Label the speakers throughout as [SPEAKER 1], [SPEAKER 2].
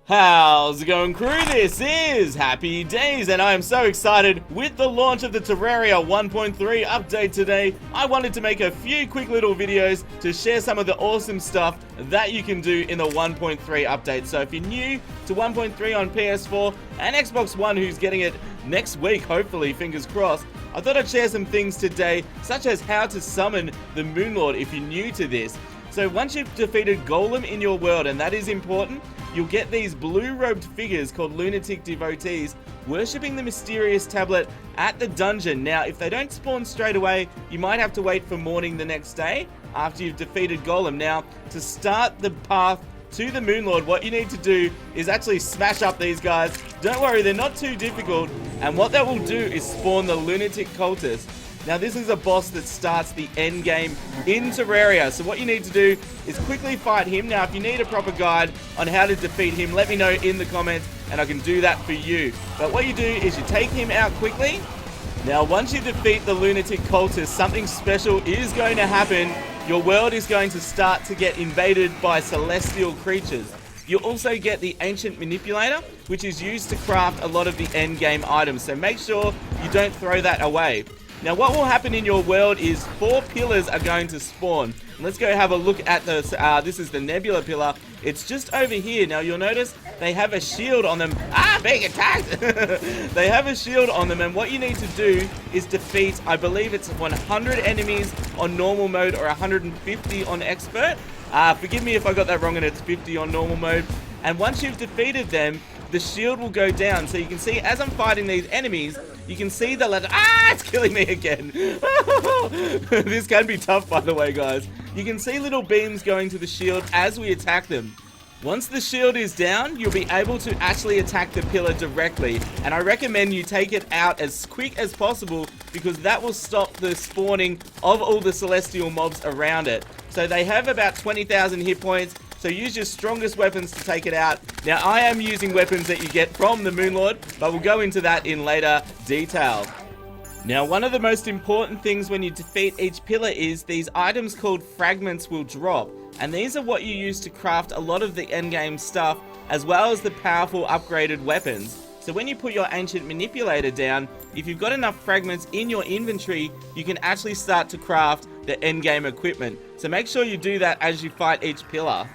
[SPEAKER 1] How's it going, crew? This is Happy Days, and I am so excited with the launch of the Terraria 1.3 update today. I wanted to make a few quick little videos to share some of the awesome stuff that you can do in the 1.3 update. So if you're new to 1.3 on PS4 and Xbox One, who's getting it next week, hopefully, fingers crossed, I thought I'd share some things today, such as how to summon the Moon Lord if you're new to this. So once you've defeated Golem in your world, and that is important, you'll get these blue-robed figures called Lunatic Devotees worshipping the mysterious tablet at the dungeon. Now, if they don't spawn straight away, you might have to wait for morning the next day after you've defeated Golem. Now, to start the path to the Moon Lord, what you need to do is actually smash up these guys. Don't worry, they're not too difficult, and what that will do is spawn the Lunatic Cultus. Now, this is a boss that starts the end game in Terraria, so what you need to do is quickly fight him. Now, if you need a proper guide on how to defeat him, let me know in the comments, and I can do that for you. But what you do is you take him out quickly. Now, once you defeat the Lunatic Cultus, something special is going to happen. Your world is going to start to get invaded by celestial creatures. You'll also get the Ancient Manipulator, which is used to craft a lot of the end game items, so make sure you don't throw that away. Now, what will happen in your world is 4 pillars are going to spawn. Let's go have a look at this. This is the Nebula pillar. It's just over here. Now, you'll notice they have a shield on them. Being attacked! They have a shield on them, and what you need to do is defeat, I believe it's 100 enemies on normal mode or 150 on expert. Forgive me if I got that wrong and it's 50 on normal mode. And once you've defeated them, the shield will go down. So you can see as I'm fighting these enemies, you can see the letter. It's killing me again. This can be tough, by the way, guys. You can see little beams going to the shield as we attack them. Once the shield is down, you'll be able to actually attack the pillar directly. And I recommend you take it out as quick as possible, because that will stop the spawning of all the celestial mobs around it. So they have about 20,000 hit points. So use your strongest weapons to take it out. Now, I am using weapons that you get from the Moon Lord, but we'll go into that in later detail. Now, one of the most important things when you defeat each pillar is these items called Fragments will drop. And these are what you use to craft a lot of the endgame stuff, as well as the powerful upgraded weapons. So when you put your Ancient Manipulator down, if you've got enough fragments in your inventory, you can actually start to craft the endgame equipment. So make sure you do that as you fight each pillar.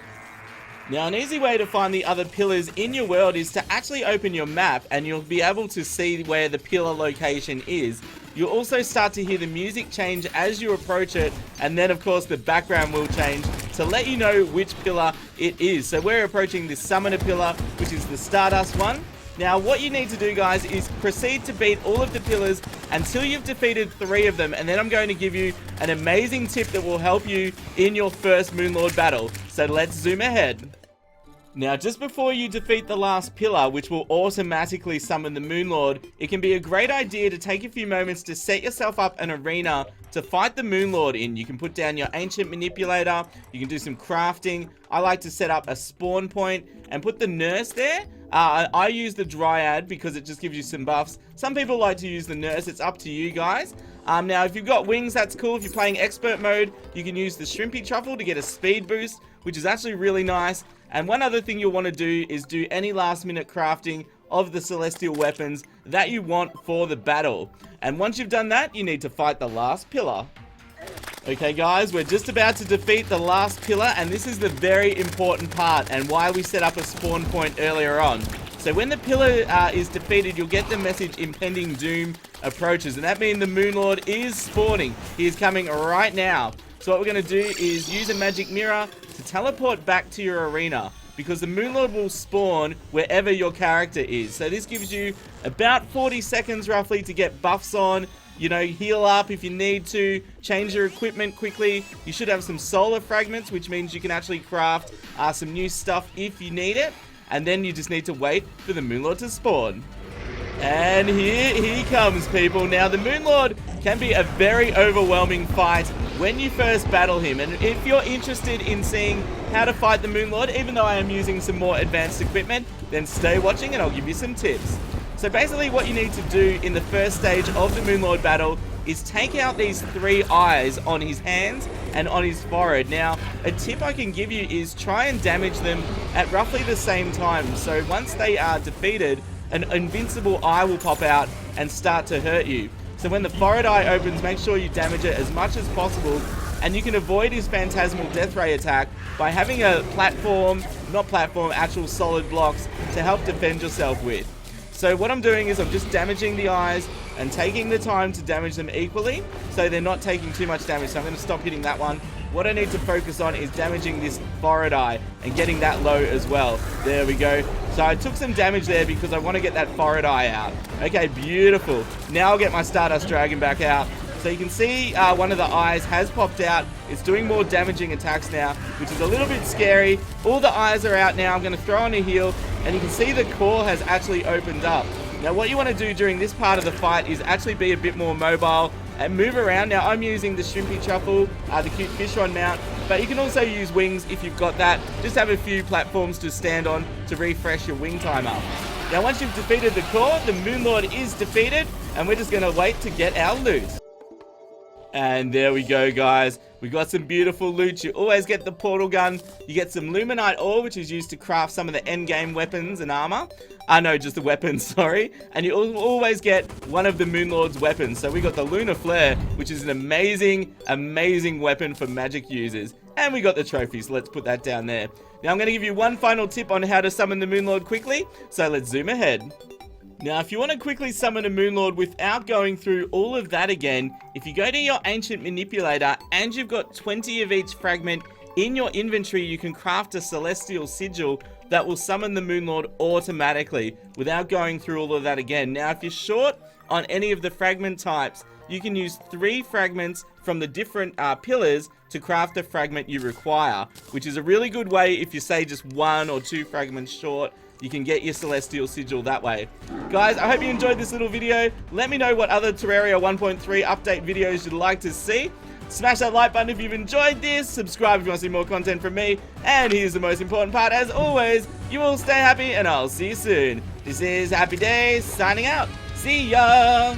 [SPEAKER 1] Now, an easy way to find the other pillars in your world is to actually open your map, and you'll be able to see where the pillar location is. You'll also start to hear the music change as you approach it, and then of course the background will change to let you know which pillar it is. So we're approaching the Summoner pillar, which is the Stardust one. Now, what you need to do, guys, is proceed to beat all of the pillars until you've defeated 3 of them, and then I'm going to give you an amazing tip that will help you in your first Moon Lord battle. So let's zoom ahead. Now, just before you defeat the last pillar, which will automatically summon the Moon Lord, it can be a great idea to take a few moments to set yourself up an arena to fight the Moon Lord in. You can put down your Ancient Manipulator, you can do some crafting. I like to set up a spawn point and put the Nurse there. I use the Dryad because it just gives you some buffs. Some people like to use the Nurse, it's up to you guys. Now, if you've got wings, that's cool. If you're playing expert mode, you can use the Shrimpy Truffle to get a speed boost, which is actually really nice. And one other thing you'll want to do is do any last minute crafting of the celestial weapons that you want for the battle. And once you've done that, you need to fight the last pillar. Okay, guys, we're just about to defeat the last pillar, and this is the very important part and why we set up a spawn point earlier on. So when the pillar is defeated, you'll get the message Impending Doom approaches, and that means the Moon Lord is spawning. He is coming right now. So what we're going to do is use a magic mirror to teleport back to your arena, because the Moon Lord will spawn wherever your character is. So this gives you about 40 seconds roughly to get buffs on, you know, heal up if you need to, change your equipment quickly. You should have some solar fragments, which means you can actually craft some new stuff if you need it. And then you just need to wait for the Moon Lord to spawn. And here he comes, people. Now, the Moon Lord can be a very overwhelming fight when you first battle him. And if you're interested in seeing how to fight the Moon Lord, even though I am using some more advanced equipment, then stay watching and I'll give you some tips. So basically what you need to do in the first stage of the Moon Lord battle is take out these 3 eyes on his hands and on his forehead. Now, a tip I can give you is try and damage them at roughly the same time. So once they are defeated, an invincible eye will pop out and start to hurt you. So when the forehead eye opens, make sure you damage it as much as possible, and you can avoid his phantasmal death ray attack by having a actual solid blocks to help defend yourself with. So what I'm doing is I'm just damaging the eyes and taking the time to damage them equally so they're not taking too much damage. So I'm going to stop hitting that one. What I need to focus on is damaging this forehead eye and getting that low as well. There we go. So I took some damage there because I want to get that forehead eye out. Okay, beautiful. Now I'll get my Stardust Dragon back out. So you can see one of the eyes has popped out. It's doing more damaging attacks now, which is a little bit scary. All the eyes are out now. I'm going to throw on a heal, and you can see the core has actually opened up. Now what you want to do during this part of the fight is actually be a bit more mobile and move around. Now I'm using the Shrimpy Truffle, the cute fish on mount, but you can also use wings if you've got that. Just have a few platforms to stand on to refresh your wing time up. Now once you've defeated the core, the Moon Lord is defeated, and we're just going to wait to get our loot. And there we go, guys. We got some beautiful loot. You always get the portal gun. You get some Luminite ore, which is used to craft some of the endgame weapons and armor. No, just the weapons, sorry. And you always get one of the Moon Lord's weapons. So we got the Lunar Flare, which is an amazing, amazing weapon for magic users. And we got the trophy, so let's put that down there. Now I'm going to give you one final tip on how to summon the Moon Lord quickly. So let's zoom ahead. Now, if you want to quickly summon a Moon Lord without going through all of that again, if you go to your Ancient Manipulator and you've got 20 of each fragment in your inventory, you can craft a Celestial Sigil that will summon the Moon Lord automatically without going through all of that again. Now, if you're short on any of the fragment types, you can use 3 fragments from the different pillars to craft the fragment you require, which is a really good way if you say just 1 or 2 fragments short. You can get your Celestial Sigil that way. Guys, I hope you enjoyed this little video. Let me know what other Terraria 1.3 update videos you'd like to see. Smash that like button if you've enjoyed this. Subscribe if you want to see more content from me. And here's the most important part, as always, you all stay happy and I'll see you soon. This is Happy Days signing out. See ya!